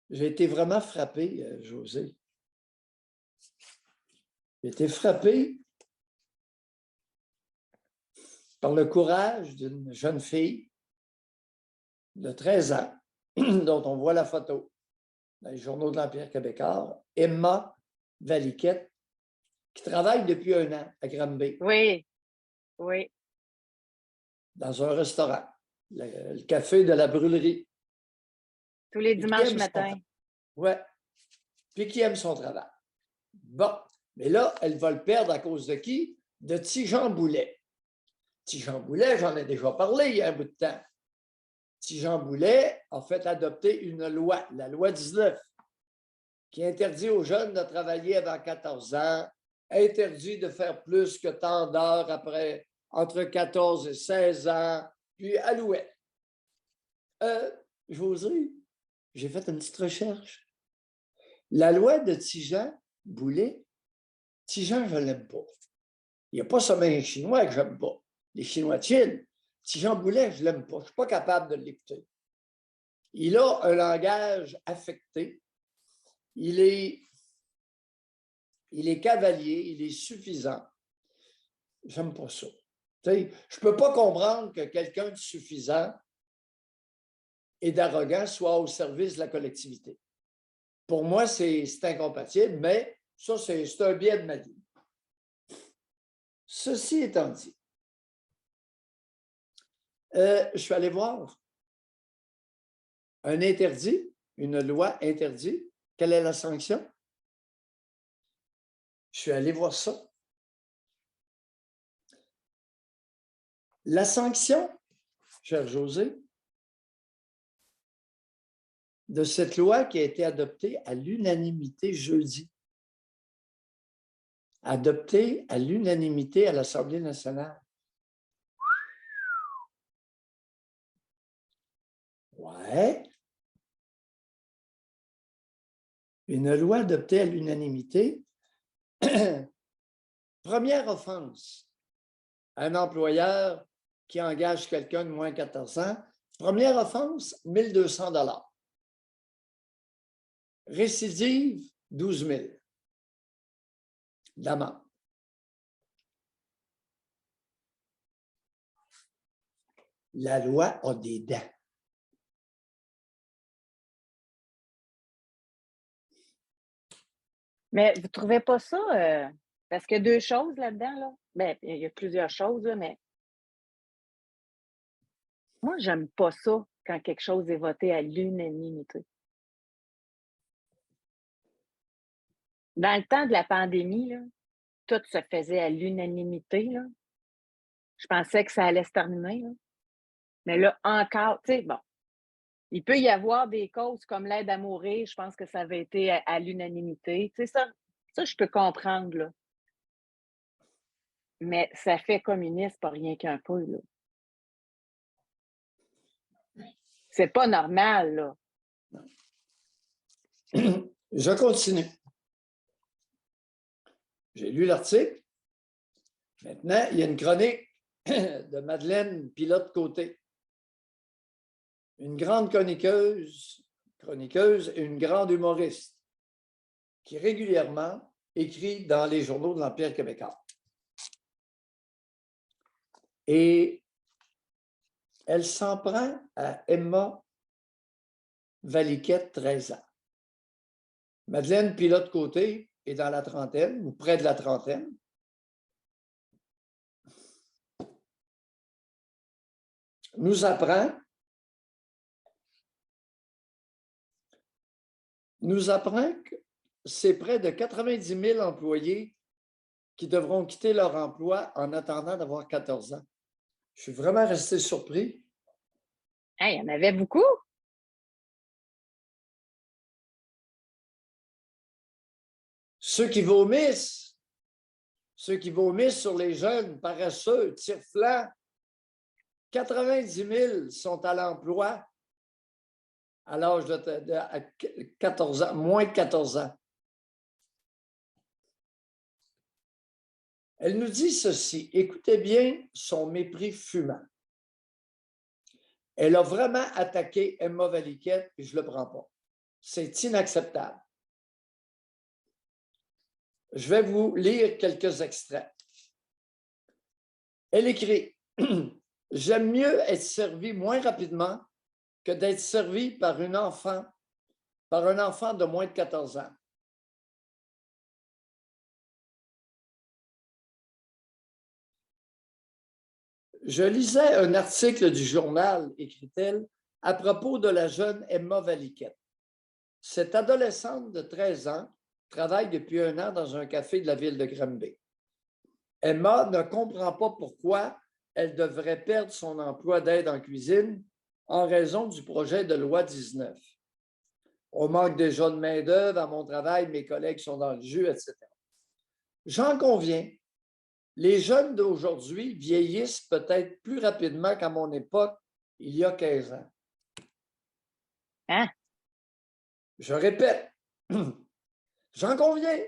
J'ai été vraiment frappé, José. J'ai été frappé par le courage d'une jeune fille de 13 ans, dont on voit la photo dans les journaux de l'Empire québécois, Emma Valiquette, qui travaille depuis 1 an à Granby. Oui, oui. Dans un restaurant, le café de la brûlerie. Tous les dimanches matins. Oui. Puis qui aime son travail. Bon, mais là, elle va le perdre à cause de qui? De Tijan Boulet. Tijan Boulet, j'en ai déjà parlé il y a un bout de temps. Tijan Boulet a fait adopter une loi, la loi 19, qui interdit aux jeunes de travailler avant 14 ans, interdit de faire plus que tant d'heures après, entre 14 et 16 ans, puis Alouette. José, j'ai fait une petite recherche. La loi de Tijan Boulet, Tijan, je ne l'aime pas. Il n'y a pas seulement les Chinois que je n'aime pas. Les Chinois tiennent. Tijan Boulet, je ne l'aime pas. Je ne suis pas capable de l'écouter. Il a un langage affecté. Il est cavalier, il est suffisant. J'aime pas ça. Je ne peux pas comprendre que quelqu'un de suffisant et d'arrogant soit au service de la collectivité. Pour moi, c'est incompatible, mais ça, c'est un biais de ma vie. Ceci étant dit, je suis allé voir un interdit, une loi interdite. Quelle est la sanction? Je suis allé voir ça. La sanction, cher José, de cette loi qui a été adoptée à l'unanimité jeudi, adoptée à l'unanimité à l'Assemblée nationale. Ouais. Une loi adoptée à l'unanimité. Première offense, un employeur qui engage quelqu'un de moins de 14 ans. Première offense, 1 200 $. Récidive, 12 000 d'amende. La loi a des dents. Mais vous ne trouvez pas ça? Parce qu'il y a 2 choses là-dedans, là. Bien, il y a plusieurs choses, là, mais moi, j'aime pas ça quand quelque chose est voté à l'unanimité. Dans le temps de la pandémie, là, tout se faisait à l'unanimité, là. Je pensais que ça allait se terminer, là. Mais là, encore, tu sais, bon, il peut y avoir des causes comme l'aide à mourir, je pense que ça avait été à l'unanimité. Tu sais, ça, je peux comprendre, là. Mais ça fait communiste pas rien qu'un peu, là. C'est pas normal, là. Je continue. J'ai lu l'article. Maintenant, il y a une chronique de Madeleine Pilote-Côté. Une grande chroniqueuse et une grande humoriste qui régulièrement écrit dans les journaux de l'Empire québécois. Et elle s'en prend à Emma Valiquette, 13 ans. Madeleine Pilote-Côté est dans la trentaine ou près de la trentaine. Nous apprend que c'est près de 90 000 employés qui devront quitter leur emploi en attendant d'avoir 14 ans. Je suis vraiment resté surpris. Hey, il y en avait beaucoup. Ceux qui vomissent sur les jeunes paresseux, tire-flancs, 90 000 sont à l'emploi à l'âge de 14 ans, moins de 14 ans. Elle nous dit ceci, écoutez bien son mépris fumant. Elle a vraiment attaqué Emma Valiquette et je ne le prends pas. C'est inacceptable. Je vais vous lire quelques extraits. Elle écrit « J'aime mieux être servi moins rapidement que d'être servi par un enfant de moins de 14 ans. » Je lisais un article du journal, écrit-elle, à propos de la jeune Emma Valiquette. Cette adolescente de 13 ans travaille depuis 1 an dans un café de la ville de Granby. Emma ne comprend pas pourquoi elle devrait perdre son emploi d'aide en cuisine en raison du projet de loi 19. On manque déjà de main-d'œuvre à mon travail, mes collègues sont dans le jus, etc. J'en conviens, les jeunes d'aujourd'hui vieillissent peut-être plus rapidement qu'à mon époque, il y a 15 ans. Hein? Je répète, j'en conviens,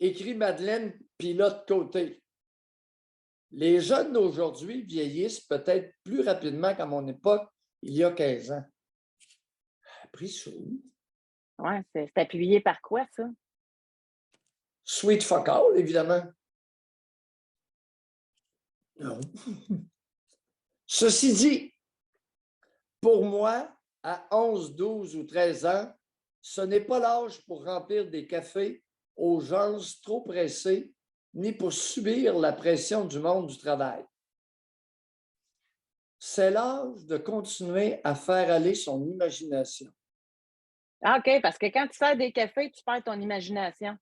écrit Madeleine Pilote-Côté. Les jeunes d'aujourd'hui vieillissent peut-être plus rapidement qu'à mon époque, il y a 15 ans. Appris sur où? Oui, c'est appuyé par quoi, ça? Sweet fuck all, évidemment. Non. Ceci dit, pour moi, à 11, 12 ou 13 ans, ce n'est pas l'âge pour remplir des cafés aux gens trop pressés, ni pour subir la pression du monde du travail. C'est l'âge de continuer à faire aller son imagination. Ah, OK, parce que quand tu sers des cafés, tu perds ton imagination.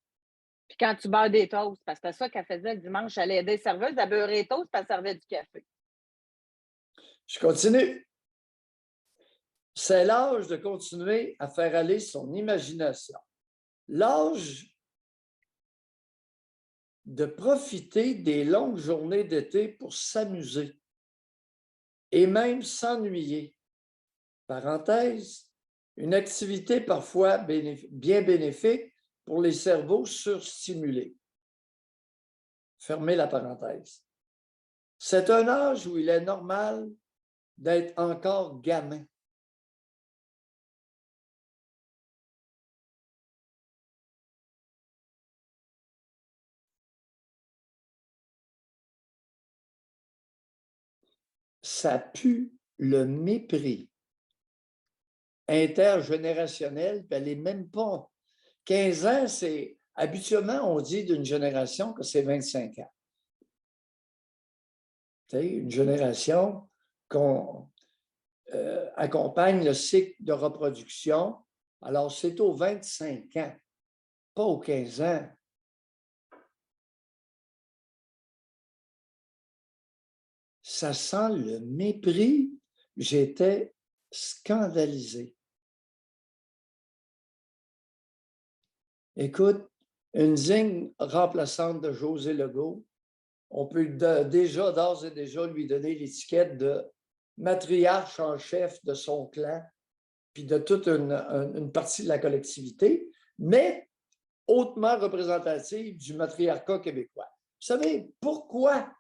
Puis quand tu beurres des toasts, parce que c'est ça qu'elle faisait le dimanche, elle aidait les serveuses à beurrer les toasts, puis elle servait du café. Je continue. C'est l'âge de continuer à faire aller son imagination. L'âge de profiter des longues journées d'été pour s'amuser et même s'ennuyer. Parenthèse, une activité parfois bien bénéfique pour les cerveaux surstimulés. Fermez la parenthèse. C'est un âge où il est normal d'être encore gamin. Ça pue le mépris intergénérationnel, puis elle n'est même pas. 15 ans, c'est habituellement, on dit d'une génération que c'est 25 ans. C'est une génération qu'on accompagne le cycle de reproduction. Alors, c'est aux 25 ans, pas aux 15 ans. Ça sent le mépris. J'étais scandalisé. Écoute, une digne remplaçante de José Legault, on peut déjà, d'ores et déjà, lui donner l'étiquette de matriarche en chef de son clan, puis de toute une partie de la collectivité, mais hautement représentative du matriarcat québécois. Vous savez, pourquoi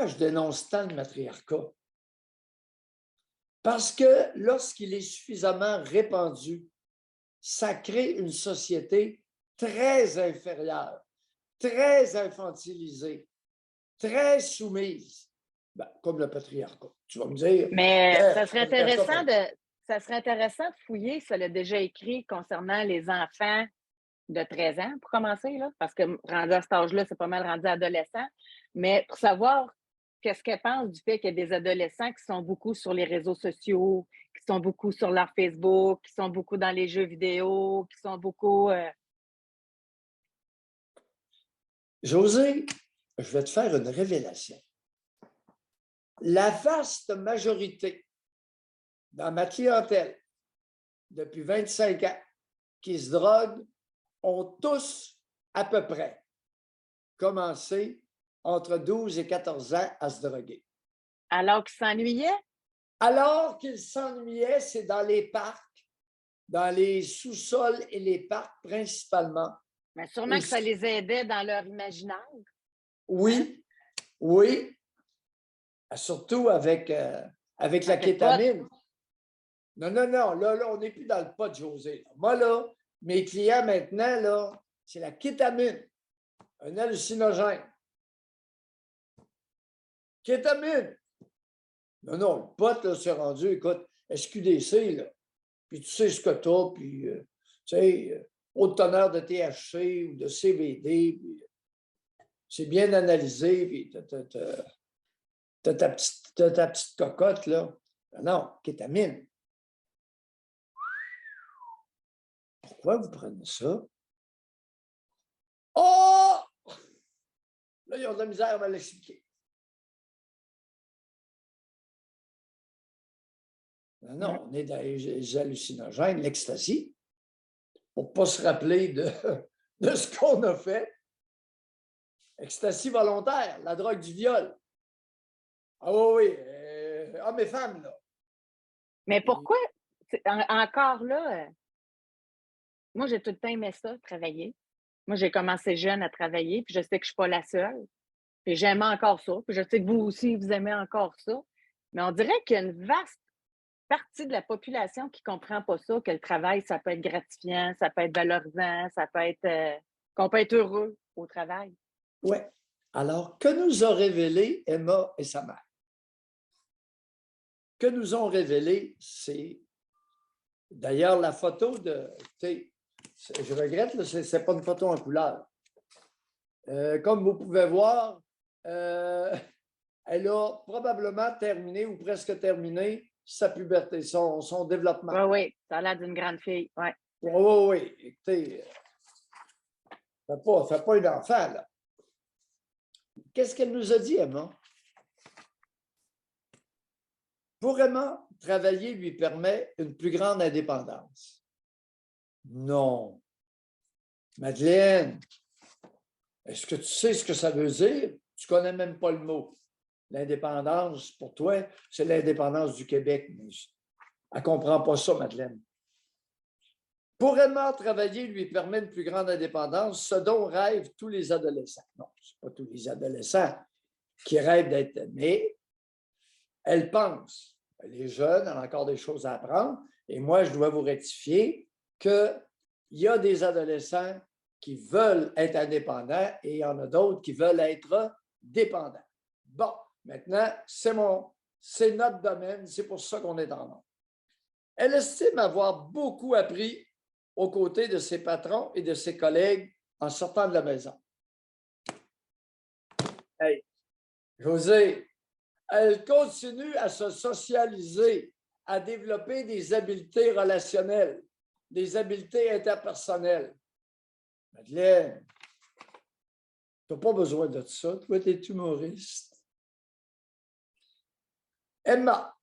je dénonce tant le matriarcat? Parce que lorsqu'il est suffisamment répandu, ça crée une société très inférieure, très infantilisée, très soumise, comme le patriarcat. Tu vas me dire. Mais ça serait intéressant de fouiller, ça l'a déjà écrit concernant les enfants de 13 ans, pour commencer, là, parce que rendu à cet âge-là, c'est pas mal rendu adolescent, mais pour savoir qu'est-ce qu'elle pense du fait qu'il y a des adolescents qui sont beaucoup sur les réseaux sociaux, qui sont beaucoup sur leur Facebook, qui sont beaucoup dans les jeux vidéo, qui sont beaucoup... José, je vais te faire une révélation. La vaste majorité dans ma clientèle depuis 25 ans qui se droguent ont tous à peu près commencé entre 12 et 14 ans à se droguer. Alors qu'ils s'ennuyaient? Alors qu'ils s'ennuyaient, c'est dans les parcs, dans les sous-sols et les parcs principalement. Mais sûrement que ça les aidait dans leur imaginaire. Oui, oui. Surtout avec la kétamine. Non, non, non. Là, on n'est plus dans le pas de José. Là. Moi, là, mes clients maintenant, là, c'est la kétamine, un hallucinogène. Kétamine! Non, non, le pot, là, c'est rendu, écoute, SQDC, là. Puis tu sais ce que tu as, puis, tu sais, haute teneur de THC ou de CBD, puis c'est bien analysé, puis t'as ta petite cocotte, là. Non, kétamine. Pourquoi vous prenez ça? Oh! Là, ils ont de la misère à me l'expliquer. Non, non, on est dans les hallucinogènes, l'ecstasy, pour ne pas se rappeler de ce qu'on a fait. Ecstasy volontaire, la drogue du viol. Ah oui, oui, hommes et femmes, là. Mais pourquoi, encore là, moi, j'ai tout le temps aimé ça, travailler. Moi, j'ai commencé jeune à travailler, puis je sais que je ne suis pas la seule. Puis j'aimais encore ça. Puis je sais que vous aussi, vous aimez encore ça. Mais on dirait qu'il y a une vaste partie de la population qui ne comprend pas ça, que le travail, ça peut être gratifiant, ça peut être valorisant, ça peut être qu'on peut être heureux au travail. Oui. Alors, que nous a révélé Emma et sa mère? Que nous ont révélé, c'est d'ailleurs la photo de. Je regrette, ce n'est pas une photo en couleur. Comme vous pouvez voir, elle a probablement terminé ou presque terminé sa puberté, son développement. Oui, oui, ça a l'air d'une grande fille. Oui, oui, oui. Écoutez, fais pas une enfant, là. Qu'est-ce qu'elle nous a dit, Emma? Pour Emma, travailler lui permet une plus grande indépendance. Non. Madeleine, est-ce que tu sais ce que ça veut dire? Tu ne connais même pas le mot. L'indépendance, pour toi, c'est l'indépendance du Québec. Elle ne comprend pas ça, Madeleine. Pour Emma, travailler lui permet une plus grande indépendance, ce dont rêvent tous les adolescents. Non, ce n'est pas tous les adolescents qui rêvent d'être aimés. Elle pense, elle est jeune, elle a encore des choses à apprendre, et moi, je dois vous rectifier qu'il y a des adolescents qui veulent être indépendants et il y en a d'autres qui veulent être dépendants. Bon, maintenant, c'est notre domaine, c'est pour ça qu'on est en nombre. Elle estime avoir beaucoup appris aux côtés de ses patrons et de ses collègues en sortant de la maison. Hey, José, elle continue à se socialiser, à développer des habiletés relationnelles, des habiletés interpersonnelles. Madeleine, tu n'as pas besoin de ça. Toi, tu es humoriste. Emma,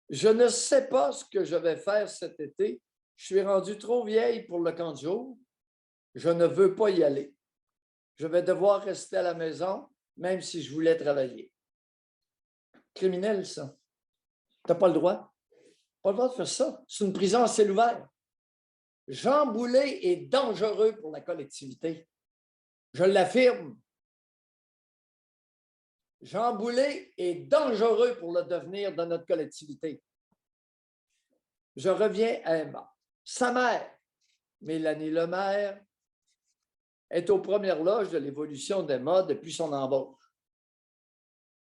je ne sais pas ce que je vais faire cet été. Je suis rendue trop vieille pour le camp de jour. Je ne veux pas y aller. Je vais devoir rester à la maison, même si je voulais travailler. Criminel, ça. Tu n'as pas le droit. Pas le droit de faire ça. C'est une prison à ciel ouvert. Jean Boulet est dangereux pour la collectivité. Je l'affirme. Jean Boulet est dangereux pour le devenir de notre collectivité. Je reviens à Emma. Sa mère, Mélanie Lemaire, est aux premières loges de l'évolution d'Emma depuis son embauche.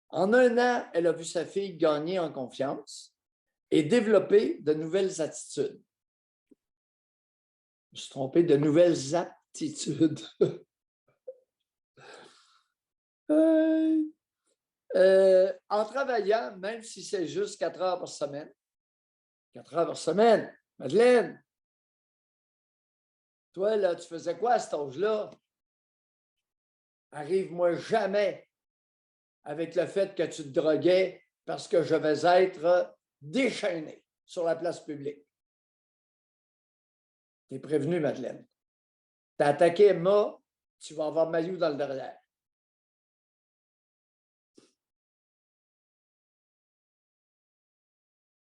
En un an, elle a vu sa fille gagner en confiance et développer de nouvelles attitudes. Je me suis trompé, de nouvelles aptitudes. En travaillant, même si c'est juste 4 heures par semaine. 4 heures par semaine. Madeleine, toi, là, tu faisais quoi à cet âge-là? Arrive-moi jamais avec le fait que tu te droguais parce que je vais être déchaîné sur la place publique. Tu es prévenu, Madeleine. Tu as attaqué Emma, tu vas avoir Maillot dans le derrière.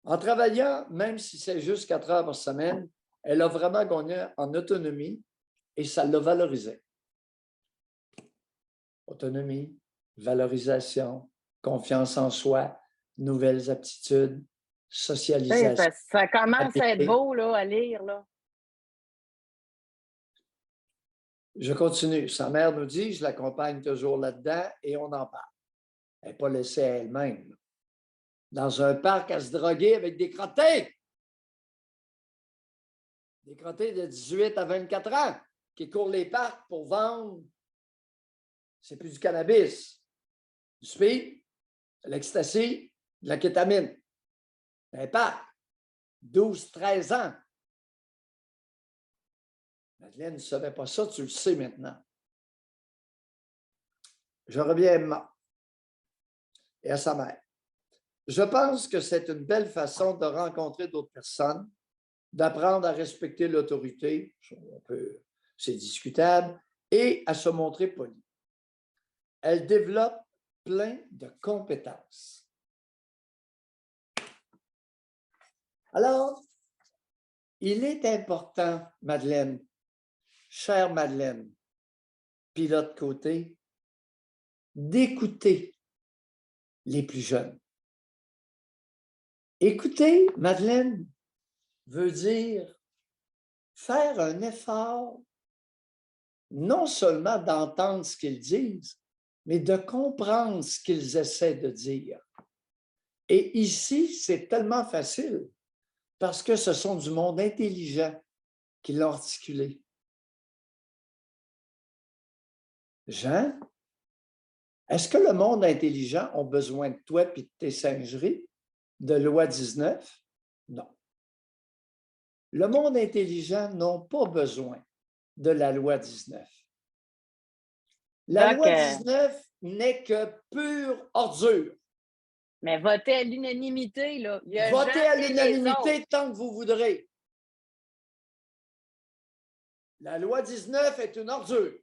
En travaillant, même si c'est juste 4 heures par semaine, elle a vraiment gagné en autonomie et ça l'a valorisé. Autonomie, valorisation, confiance en soi, nouvelles aptitudes. socialisation. Ça commence à être Appliquée. beau là, à lire. Là. Je continue. Sa mère nous dit, je l'accompagne toujours là-dedans et on en parle. Elle n'est pas laissée à elle-même. Dans un parc à se droguer avec des crottés. Des crottés de 18 à 24 ans qui courent les parcs pour vendre. C'est plus du cannabis, du speed, de l'ecstasy, de la kétamine. Un parc, 12-13 ans. Madeleine ne savait pas ça, tu le sais maintenant. Je reviens à Emma et à sa mère. Je pense que c'est une belle façon de rencontrer d'autres personnes, d'apprendre à respecter l'autorité, c'est discutable, et à se montrer poli. Elle développe plein de compétences. Alors, il est important, Madeleine, chère Madeleine, pilote côté, d'écouter les plus jeunes. Écouter, Madeleine, veut dire faire un effort, non seulement d'entendre ce qu'ils disent, mais de comprendre ce qu'ils essaient de dire. Et ici, c'est tellement facile parce que ce sont du monde intelligent qui l'ont articulé. Jean, est-ce que le monde intelligent a besoin de toi et de tes singeries, de loi 19? Non. Le monde intelligent n'a pas besoin de la loi 19. La loi 19 n'est que pure ordure. Mais votez à l'unanimité, là. Votez à l'unanimité tant que vous voudrez. La loi 19 est une ordure.